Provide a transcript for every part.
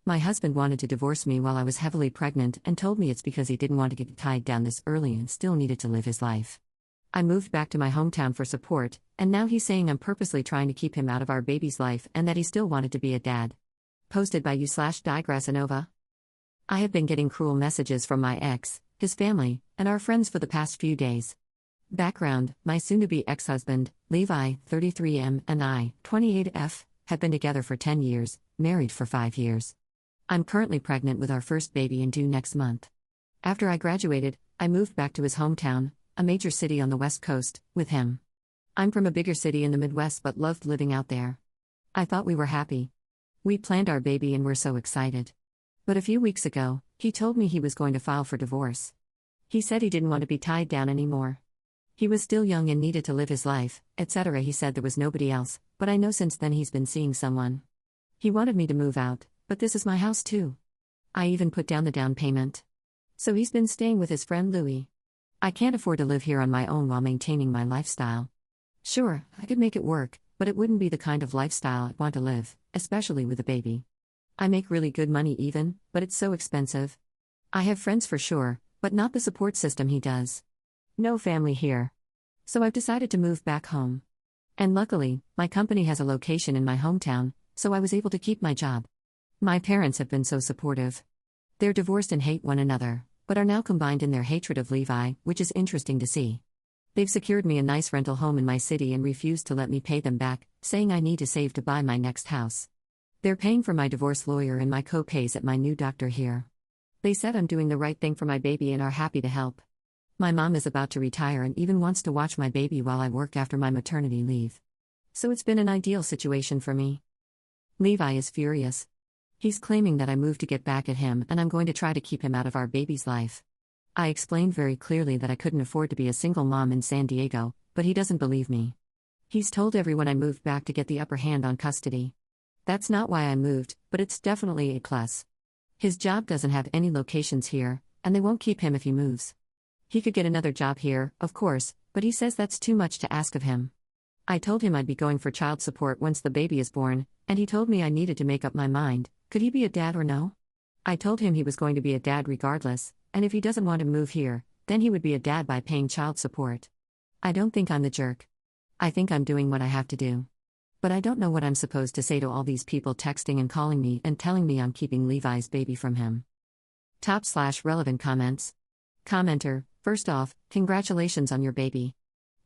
My husband wanted to divorce me while I was heavily pregnant and told me it's because he didn't want to get tied down this early and still needed to live his life. I moved back to my hometown for support, and now he's saying I'm purposely trying to keep him out of our baby's life and that he still wanted to be a dad. Posted by you/Digressanova. I have been getting cruel messages from my ex, his family, and our friends for the past few days. Background: my soon-to-be ex-husband, Levi, 33M, and I, 28F, have been together for 10 years, married for 5 years. I'm currently pregnant with our first baby and due next month. After I graduated, I moved back to his hometown, a major city on the West Coast, with him. I'm from a bigger city in the Midwest but loved living out there. I thought we were happy. We planned our baby and were so excited. But a few weeks ago, he told me he was going to file for divorce. He said he didn't want to be tied down anymore. He was still young and needed to live his life, etc. He said there was nobody else, but I know since then he's been seeing someone. He wanted me to move out, but this is my house too. I even put down the down payment. So he's been staying with his friend Louie. I can't afford to live here on my own while maintaining my lifestyle. Sure, I could make it work, but it wouldn't be the kind of lifestyle I'd want to live, especially with a baby. I make really good money even, but it's so expensive. I have friends for sure, but not the support system he does. No family here. So I've decided to move back home. And luckily, my company has a location in my hometown, so I was able to keep my job. My parents have been so supportive. They're divorced and hate one another, but are now combined in their hatred of Levi, which is interesting to see. They've secured me a nice rental home in my city and refused to let me pay them back, saying I need to save to buy my next house. They're paying for my divorce lawyer and my co-pays at my new doctor here. They said I'm doing the right thing for my baby and are happy to help. My mom is about to retire and even wants to watch my baby while I work after my maternity leave. So it's been an ideal situation for me. Levi is furious. He's claiming that I moved to get back at him and I'm going to try to keep him out of our baby's life. I explained very clearly that I couldn't afford to be a single mom in San Diego, but he doesn't believe me. He's told everyone I moved back to get the upper hand on custody. That's not why I moved, but it's definitely a plus. His job doesn't have any locations here, and they won't keep him if he moves. He could get another job here, of course, but he says that's too much to ask of him. I told him I'd be going for child support once the baby is born, and he told me I needed to make up my mind. Could he be a dad or no? I told him he was going to be a dad regardless, and if he doesn't want to move here, then he would be a dad by paying child support. I don't think I'm the jerk. I think I'm doing what I have to do. But I don't know what I'm supposed to say to all these people texting and calling me and telling me I'm keeping Levi's baby from him. Top/relevant comments. Commenter: first off, congratulations on your baby.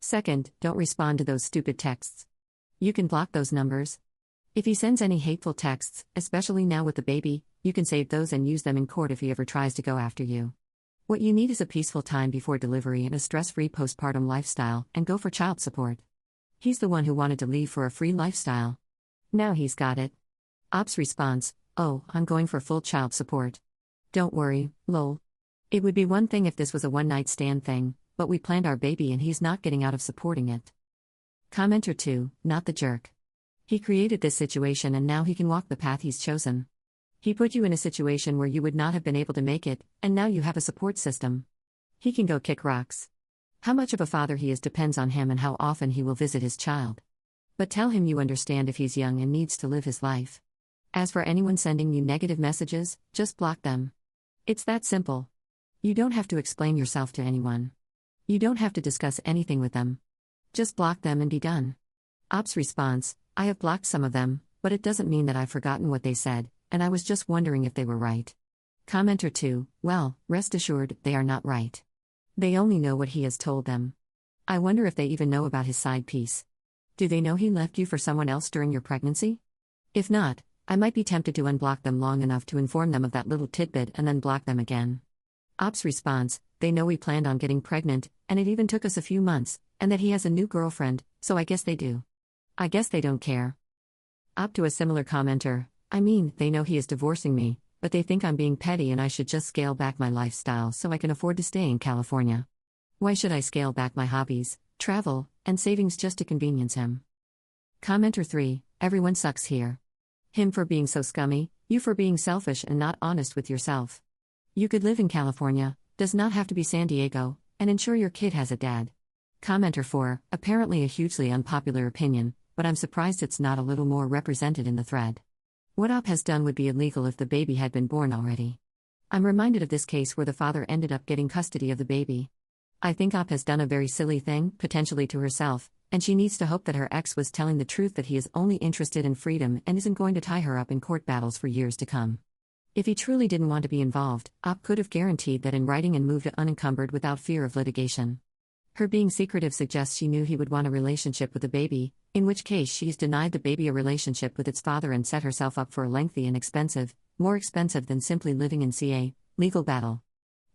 Second, don't respond to those stupid texts. You can block those numbers. If he sends any hateful texts, especially now with the baby, you can save those and use them in court if he ever tries to go after you. What you need is a peaceful time before delivery and a stress-free postpartum lifestyle, and go for child support. He's the one who wanted to leave for a free lifestyle. Now he's got it. Ops response: oh, I'm going for full child support. Don't worry, lol. It would be one thing if this was a one-night stand thing, but we planned our baby and he's not getting out of supporting it. Commenter 2, not the jerk. He created this situation and now he can walk the path he's chosen. He put you in a situation where you would not have been able to make it, and now you have a support system. He can go kick rocks. How much of a father he is depends on him and how often he will visit his child. But tell him you understand if he's young and needs to live his life. As for anyone sending you negative messages, just block them. It's that simple. You don't have to explain yourself to anyone. You don't have to discuss anything with them. Just block them and be done. Ops response: I have blocked some of them, but it doesn't mean that I've forgotten what they said, and I was just wondering if they were right. Commenter 2, well, rest assured, they are not right. They only know what he has told them. I wonder if they even know about his side piece. Do they know he left you for someone else during your pregnancy? If not, I might be tempted to unblock them long enough to inform them of that little tidbit and then block them again. Ops response: they know we planned on getting pregnant, and it even took us a few months, and that he has a new girlfriend, so I guess they do. I guess they don't care. Op to a similar commenter: I mean, they know he is divorcing me, but they think I'm being petty and I should just scale back my lifestyle so I can afford to stay in California. Why should I scale back my hobbies, travel, and savings just to convenience him? Commenter 3, everyone sucks here. Him for being so scummy, you for being selfish and not honest with yourself. You could live in California, does not have to be San Diego, and ensure your kid has a dad. Commenter 4, apparently a hugely unpopular opinion, but I'm surprised it's not a little more represented in the thread. What Op has done would be illegal if the baby had been born already. I'm reminded of this case where the father ended up getting custody of the baby. I think Op has done a very silly thing, potentially to herself, and she needs to hope that her ex was telling the truth, that he is only interested in freedom and isn't going to tie her up in court battles for years to come. If he truly didn't want to be involved, Op could have guaranteed that in writing and moved unencumbered without fear of litigation. Her being secretive suggests she knew he would want a relationship with the baby, in which case she's denied the baby a relationship with its father and set herself up for a lengthy and expensive, more expensive than simply living in CA, legal battle.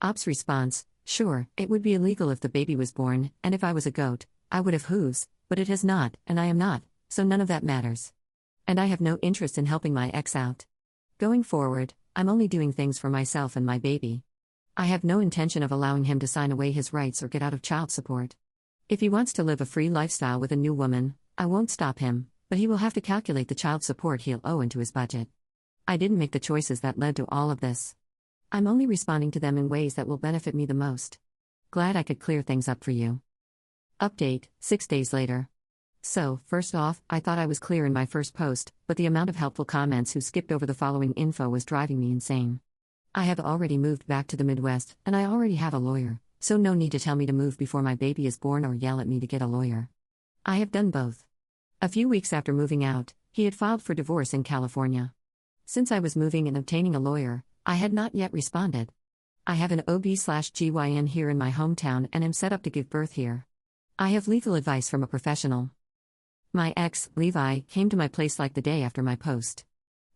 Op's response: sure, it would be illegal if the baby was born, and if I was a goat, I would have hooves, but it has not, and I am not, so none of that matters. And I have no interest in helping my ex out. Going forward, I'm only doing things for myself and my baby. I have no intention of allowing him to sign away his rights or get out of child support. If he wants to live a free lifestyle with a new woman, I won't stop him, but he will have to calculate the child support he'll owe into his budget. I didn't make the choices that led to all of this. I'm only responding to them in ways that will benefit me the most. Glad I could clear things up for you. Update, 6 days later. So, first off, I thought I was clear in my first post, but the amount of helpful comments who skipped over the following info was driving me insane. I have already moved back to the Midwest, and I already have a lawyer, so no need to tell me to move before my baby is born or yell at me to get a lawyer. I have done both. A few weeks after moving out, he had filed for divorce in California. Since I was moving and obtaining a lawyer, I had not yet responded. I have an OB/GYN here in my hometown and am set up to give birth here. I have legal advice from a professional. My ex, Levi, came to my place like the day after my post.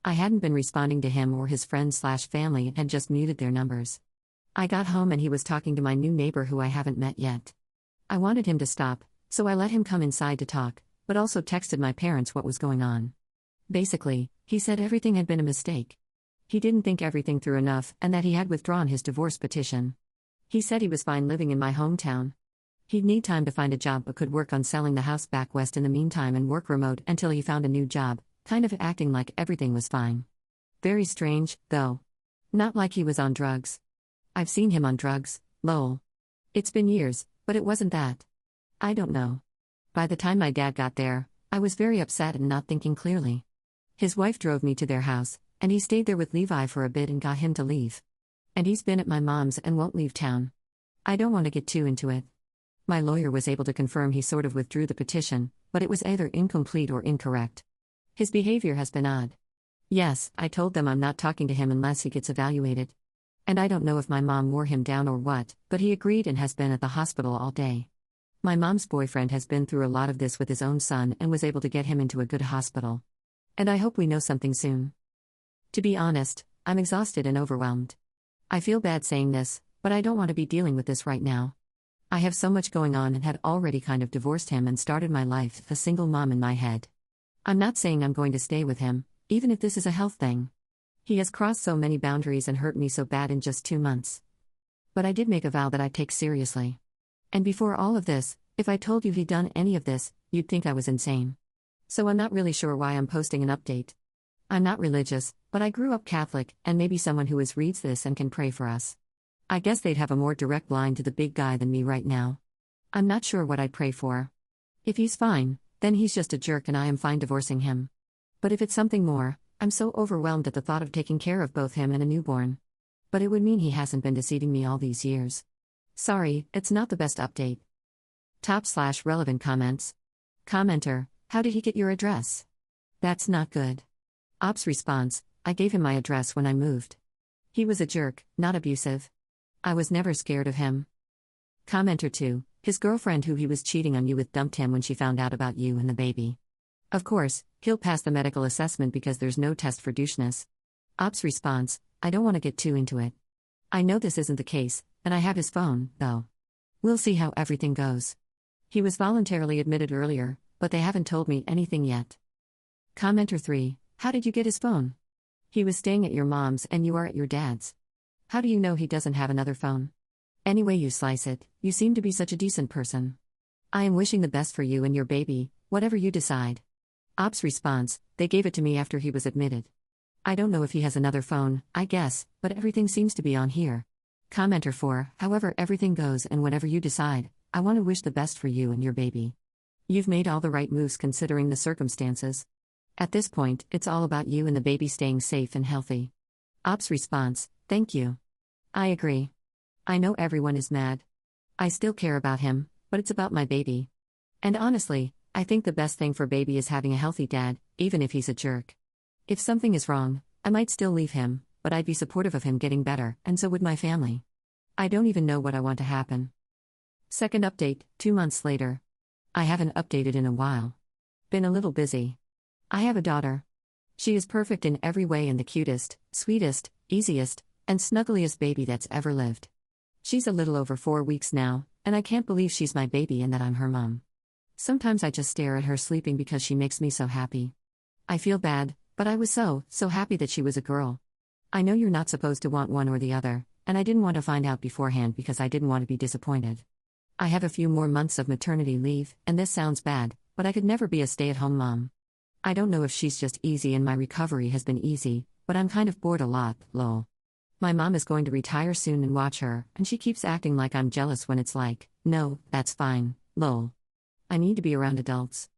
I hadn't been responding to him or his friends/family and had just muted their numbers. I got home and he was talking to my new neighbor who I haven't met yet. I wanted him to stop, so I let him come inside to talk, but also texted my parents what was going on. Basically, he said everything had been a mistake. He didn't think everything through enough and that he had withdrawn his divorce petition. He said he was fine living in my hometown. He'd need time to find a job but could work on selling the house back west in the meantime and work remote until he found a new job, kind of acting like everything was fine. Very strange, though. Not like he was on drugs. I've seen him on drugs, lol. It's been years, but it wasn't that. I don't know. By the time my dad got there, I was very upset and not thinking clearly. His wife drove me to their house, and he stayed there with Levi for a bit and got him to leave. And he's been at my mom's and won't leave town. I don't want to get too into it. My lawyer was able to confirm he sort of withdrew the petition, but it was either incomplete or incorrect. His behavior has been odd. Yes, I told them I'm not talking to him unless he gets evaluated. And I don't know if my mom wore him down or what, but he agreed and has been at the hospital all day. My mom's boyfriend has been through a lot of this with his own son and was able to get him into a good hospital. And I hope we know something soon. To be honest, I'm exhausted and overwhelmed. I feel bad saying this, but I don't want to be dealing with this right now. I have so much going on and had already kind of divorced him and started my life, a single mom in my head. I'm not saying I'm going to stay with him, even if this is a health thing. He has crossed so many boundaries and hurt me so bad in just 2 months. But I did make a vow that I'd take seriously. And before all of this, if I told you he'd done any of this, you'd think I was insane. So I'm not really sure why I'm posting an update. I'm not religious, but I grew up Catholic, and maybe someone who reads this and can pray for us. I guess they'd have a more direct line to the big guy than me right now. I'm not sure what I'd pray for. If he's fine, then he's just a jerk and I am fine divorcing him. But if it's something more, I'm so overwhelmed at the thought of taking care of both him and a newborn. But it would mean he hasn't been deceiving me all these years. Sorry, it's not the best update. Top/relevant comments. Commenter: how did he get your address? That's not good. Op's response: I gave him my address when I moved. He was a jerk, not abusive. I was never scared of him. Commenter 2: his girlfriend who he was cheating on you with dumped him when she found out about you and the baby. Of course, he'll pass the medical assessment because there's no test for doucheness. Op's response: I don't want to get too into it. I know this isn't the case, and I have his phone, though. We'll see how everything goes. He was voluntarily admitted earlier, but they haven't told me anything yet. Commenter 3: how did you get his phone? He was staying at your mom's and you are at your dad's. How do you know he doesn't have another phone? Any way you slice it, you seem to be such a decent person. I am wishing the best for you and your baby, whatever you decide. Op's response: they gave it to me after he was admitted. I don't know if he has another phone, I guess, but everything seems to be on here. Commenter 4: however everything goes and whatever you decide, I want to wish the best for you and your baby. You've made all the right moves considering the circumstances. At this point, it's all about you and the baby staying safe and healthy. Op's response: thank you. I agree. I know everyone is mad. I still care about him, but it's about my baby. And honestly, I think the best thing for baby is having a healthy dad, even if he's a jerk. If something is wrong, I might still leave him, but I'd be supportive of him getting better, and so would my family. I don't even know what I want to happen. Second update, 2 months later. I haven't updated in a while. Been a little busy. I have a daughter. She is perfect in every way and the cutest, sweetest, easiest, and snuggliest baby that's ever lived. She's a little over 4 weeks now, and I can't believe she's my baby and that I'm her mom. Sometimes I just stare at her sleeping because she makes me so happy. I feel bad, but I was so happy that she was a girl. I know you're not supposed to want one or the other, and I didn't want to find out beforehand because I didn't want to be disappointed. I have a few more months of maternity leave, and this sounds bad, but I could never be a stay-at-home mom. I don't know if she's just easy and my recovery has been easy, but I'm kind of bored a lot, lol. My mom is going to retire soon and watch her, and she keeps acting like I'm jealous when it's like, no, that's fine, lol. I need to be around adults.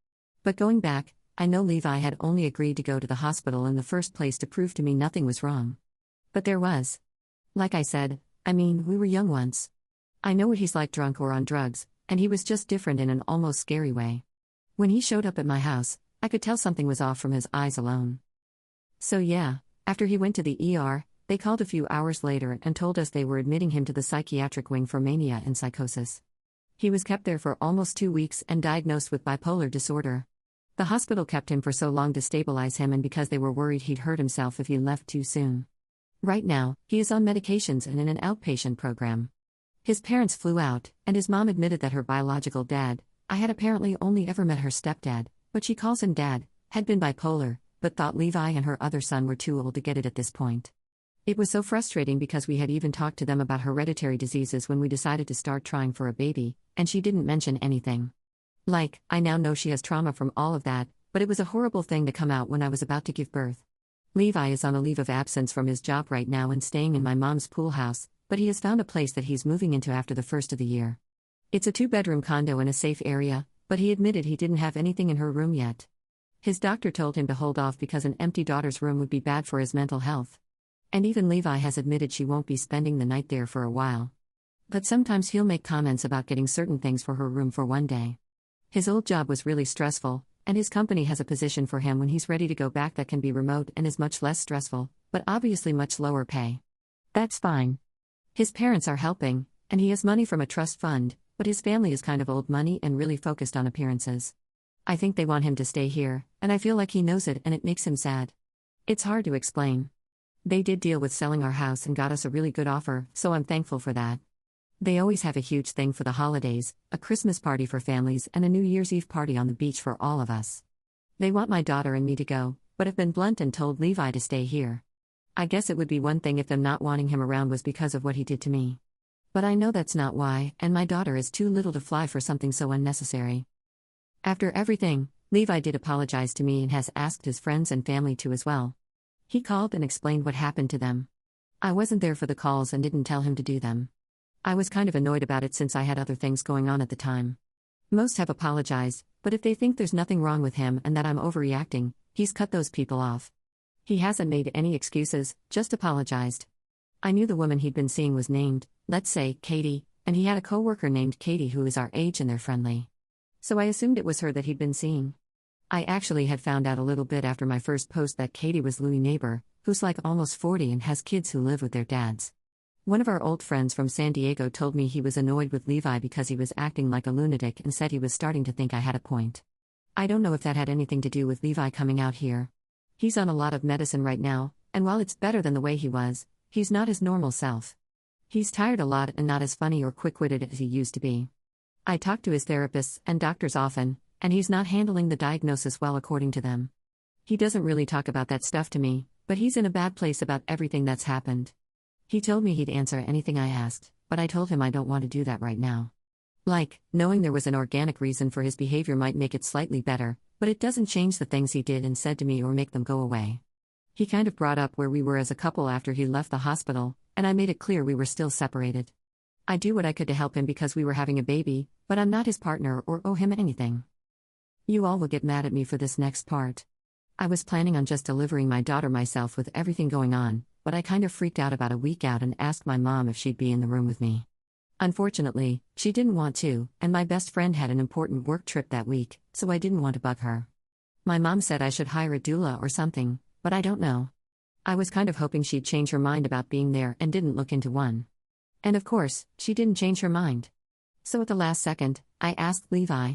But going back, I know Levi had only agreed to go to the hospital in the first place to prove to me nothing was wrong. But there was. Like I said, we were young once. I know what he's like drunk or on drugs, and he was just different in an almost scary way. When he showed up at my house, I could tell something was off from his eyes alone. So yeah, after he went to the ER, they called a few hours later and told us they were admitting him to the psychiatric wing for mania and psychosis. He was kept there for almost 2 weeks and diagnosed with bipolar disorder. The hospital kept him for so long to stabilize him and because they were worried he'd hurt himself if he left too soon. Right now, he is on medications and in an outpatient program. His parents flew out, and his mom admitted that her biological dad, I had apparently only ever met her stepdad, but she calls him dad, had been bipolar, but thought Levi and her other son were too old to get it at this point. It was so frustrating because we had even talked to them about hereditary diseases when we decided to start trying for a baby, and she didn't mention anything. Like, I now know she has trauma from all of that, but it was a horrible thing to come out when I was about to give birth. Levi is on a leave of absence from his job right now and staying in my mom's pool house, but he has found a place that he's moving into after the first of the year. It's a 2-bedroom condo in a safe area, but he admitted he didn't have anything in her room yet. His doctor told him to hold off because an empty daughter's room would be bad for his mental health. And even Levi has admitted she won't be spending the night there for a while. But sometimes he'll make comments about getting certain things for her room for one day. His old job was really stressful, and his company has a position for him when he's ready to go back that can be remote and is much less stressful, but obviously much lower pay. That's fine. His parents are helping, and he has money from a trust fund, but his family is kind of old money and really focused on appearances. I think they want him to stay here, and I feel like he knows it and it makes him sad. It's hard to explain. They did deal with selling our house and got us a really good offer, so I'm thankful for that. They always have a huge thing for the holidays, a Christmas party for families and a New Year's Eve party on the beach for all of us. They want my daughter and me to go, but have been blunt and told Levi to stay here. I guess it would be one thing if them not wanting him around was because of what he did to me. But I know that's not why, and my daughter is too little to fly for something so unnecessary. After everything, Levi did apologize to me and has asked his friends and family to as well. He called and explained what happened to them. I wasn't there for the calls and didn't tell him to do them. I was kind of annoyed about it since I had other things going on at the time. Most have apologized, but if they think there's nothing wrong with him and that I'm overreacting, he's cut those people off. He hasn't made any excuses, just apologized. I knew the woman he'd been seeing was named, let's say, Katie, and he had a coworker named Katie who is our age and they're friendly. So I assumed it was her that he'd been seeing. I actually had found out a little bit after my first post that Katie was Louis' neighbor, who's like almost 40 and has kids who live with their dads. One of our old friends from San Diego told me he was annoyed with Levi because he was acting like a lunatic and said he was starting to think I had a point. I don't know if that had anything to do with Levi coming out here. He's on a lot of medicine right now, and while it's better than the way he was, he's not his normal self. He's tired a lot and not as funny or quick-witted as he used to be. I talk to his therapists and doctors often, and he's not handling the diagnosis well according to them. He doesn't really talk about that stuff to me, but he's in a bad place about everything that's happened. He told me he'd answer anything I asked, but I told him I don't want to do that right now. Like, knowing there was an organic reason for his behavior might make it slightly better, but it doesn't change the things he did and said to me or make them go away. He kind of brought up where we were as a couple after he left the hospital, and I made it clear we were still separated. I do what I could to help him because we were having a baby, but I'm not his partner or owe him anything. You all will get mad at me for this next part. I was planning on just delivering my daughter myself with everything going on, but I kind of freaked out about a week out and asked my mom if she'd be in the room with me. Unfortunately, she didn't want to, and my best friend had an important work trip that week, so I didn't want to bug her. My mom said I should hire a doula or something, but I don't know. I was kind of hoping she'd change her mind about being there and didn't look into one. And of course, she didn't change her mind. So at the last second, I asked Levi.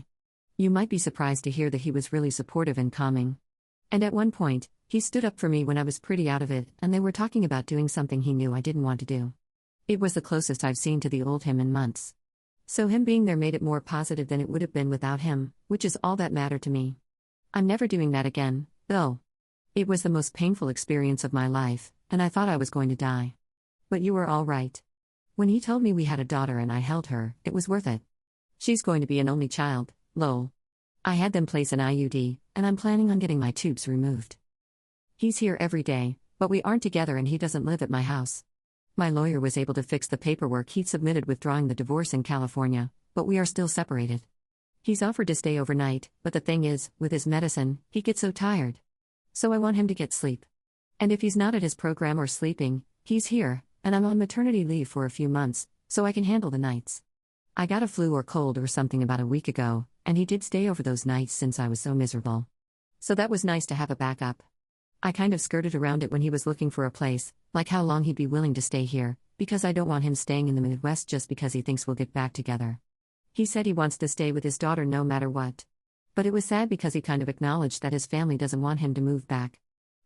You might be surprised to hear that he was really supportive and calming. And at one point, he stood up for me when I was pretty out of it, and they were talking about doing something he knew I didn't want to do. It was the closest I've seen to the old him in months. So him being there made it more positive than it would have been without him, which is all that mattered to me. I'm never doing that again, though. It was the most painful experience of my life, and I thought I was going to die. But you were all right. When he told me we had a daughter and I held her, it was worth it. She's going to be an only child, lol. I had them place an IUD, and I'm planning on getting my tubes removed. He's here every day, but we aren't together and he doesn't live at my house. My lawyer was able to fix the paperwork he'd submitted withdrawing the divorce in California, but we are still separated. He's offered to stay overnight, but the thing is, with his medicine, he gets so tired. So I want him to get sleep. And if he's not at his program or sleeping, he's here, and I'm on maternity leave for a few months, so I can handle the nights. I got a flu or cold or something about a week ago, and he did stay over those nights since I was so miserable. So that was nice to have a backup. I kind of skirted around it when he was looking for a place, like how long he'd be willing to stay here, because I don't want him staying in the Midwest just because he thinks we'll get back together. He said he wants to stay with his daughter no matter what. But it was sad because he kind of acknowledged that his family doesn't want him to move back.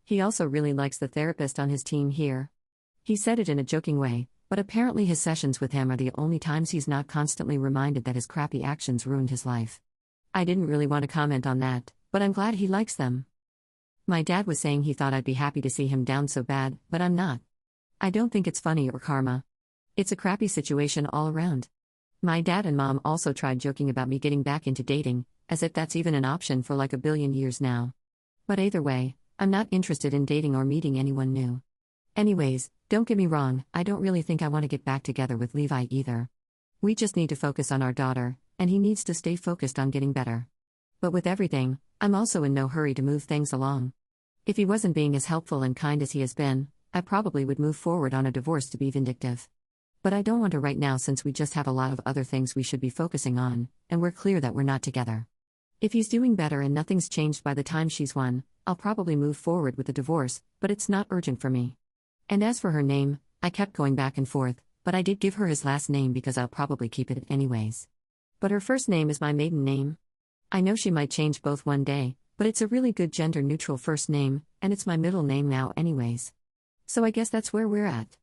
He also really likes the therapist on his team here. He said it in a joking way, but apparently his sessions with him are the only times he's not constantly reminded that his crappy actions ruined his life. I didn't really want to comment on that, but I'm glad he likes them. My dad was saying he thought I'd be happy to see him down so bad, but I'm not. I don't think it's funny or karma. It's a crappy situation all around. My dad and mom also tried joking about me getting back into dating, as if that's even an option for like a billion years now. But either way, I'm not interested in dating or meeting anyone new. Anyways, don't get me wrong, I don't really think I want to get back together with Levi either. We just need to focus on our daughter, and he needs to stay focused on getting better. But with everything, I'm also in no hurry to move things along. If he wasn't being as helpful and kind as he has been, I probably would move forward on a divorce to be vindictive. But I don't want to right now since we just have a lot of other things we should be focusing on, and we're clear that we're not together. If he's doing better and nothing's changed by the time she's one, I'll probably move forward with the divorce, but it's not urgent for me. And as for her name, I kept going back and forth, but I did give her his last name because I'll probably keep it anyways. But her first name is my maiden name. I know she might change both one day, but it's a really good gender-neutral first name, and it's my middle name now anyways. So I guess that's where we're at.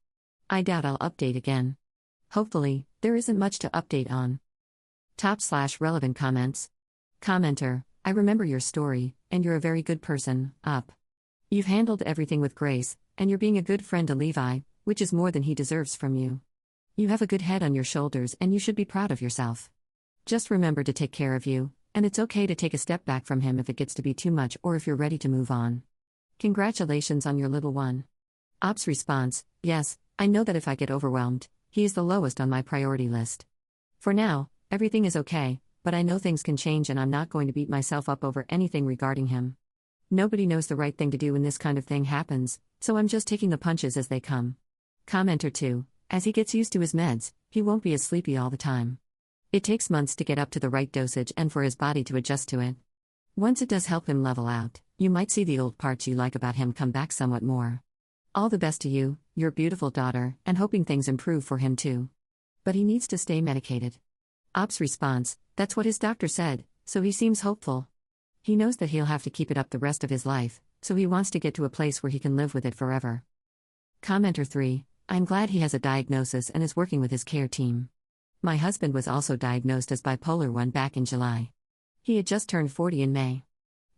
I doubt I'll update again. Hopefully, there isn't much to update on. Top/relevant comments. Commenter, I remember your story, and you're a very good person, up. You've handled everything with grace, and you're being a good friend to Levi, which is more than he deserves from you. You have a good head on your shoulders and you should be proud of yourself. Just remember to take care of you, and it's okay to take a step back from him if it gets to be too much or if you're ready to move on. Congratulations on your little one. Op's response, yes, I know that if I get overwhelmed, he is the lowest on my priority list. For now, everything is okay, but I know things can change and I'm not going to beat myself up over anything regarding him. Nobody knows the right thing to do when this kind of thing happens, so I'm just taking the punches as they come. Commenter 2, as he gets used to his meds, he won't be as sleepy all the time. It takes months to get up to the right dosage and for his body to adjust to it. Once it does help him level out, you might see the old parts you like about him come back somewhat more. All the best to you, your beautiful daughter, and hoping things improve for him too. But he needs to stay medicated. Op's response, that's what his doctor said, so he seems hopeful. He knows that he'll have to keep it up the rest of his life, so he wants to get to a place where he can live with it forever. Commenter 3, I'm glad he has a diagnosis and is working with his care team. My husband was also diagnosed as bipolar 1 back in July. He had just turned 40 in May.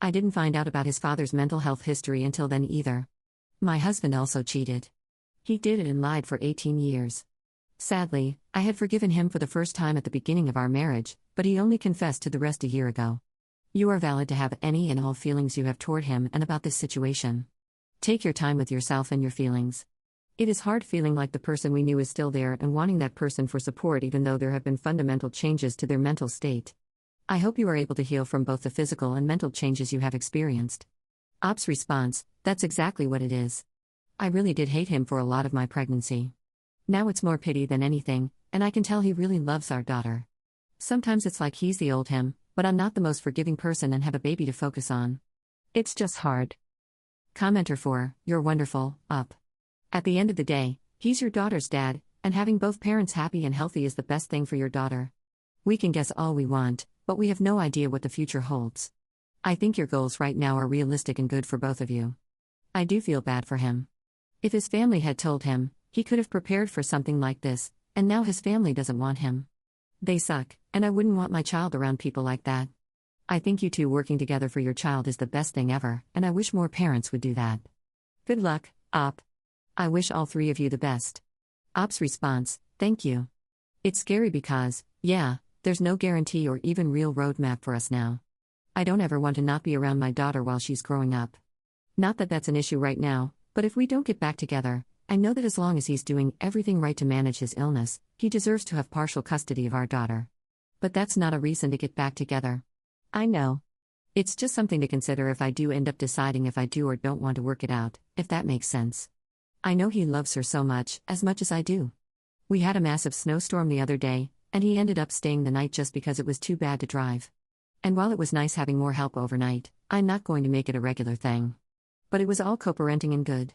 I didn't find out about his father's mental health history until then either. My husband also cheated. He did it and lied for 18 years. Sadly, I had forgiven him for the first time at the beginning of our marriage, but he only confessed to the rest a year ago. You are valid to have any and all feelings you have toward him and about this situation. Take your time with yourself and your feelings. It is hard feeling like the person we knew is still there and wanting that person for support even though there have been fundamental changes to their mental state. I hope you are able to heal from both the physical and mental changes you have experienced. Ops response, that's exactly what it is. I really did hate him for a lot of my pregnancy. Now it's more pity than anything, and I can tell he really loves our daughter. Sometimes it's like he's the old him, but I'm not the most forgiving person and have a baby to focus on. It's just hard. Commenter 4, you're wonderful, up. At the end of the day, he's your daughter's dad, and having both parents happy and healthy is the best thing for your daughter. We can guess all we want, but we have no idea what the future holds. I think your goals right now are realistic and good for both of you. I do feel bad for him. If his family had told him, he could have prepared for something like this, and now his family doesn't want him. They suck, and I wouldn't want my child around people like that. I think you two working together for your child is the best thing ever, and I wish more parents would do that. Good luck, Op. I wish all three of you the best. Op's response, thank you. It's scary because, yeah, there's no guarantee or even real roadmap for us now. I don't ever want to not be around my daughter while she's growing up. Not that that's an issue right now, but if we don't get back together, I know that as long as he's doing everything right to manage his illness, he deserves to have partial custody of our daughter. But that's not a reason to get back together. I know. It's just something to consider if I do end up deciding if I do or don't want to work it out, if that makes sense. I know he loves her so much as I do. We had a massive snowstorm the other day, and he ended up staying the night just because it was too bad to drive. And while it was nice having more help overnight, I'm not going to make it a regular thing. But it was all co-parenting and good.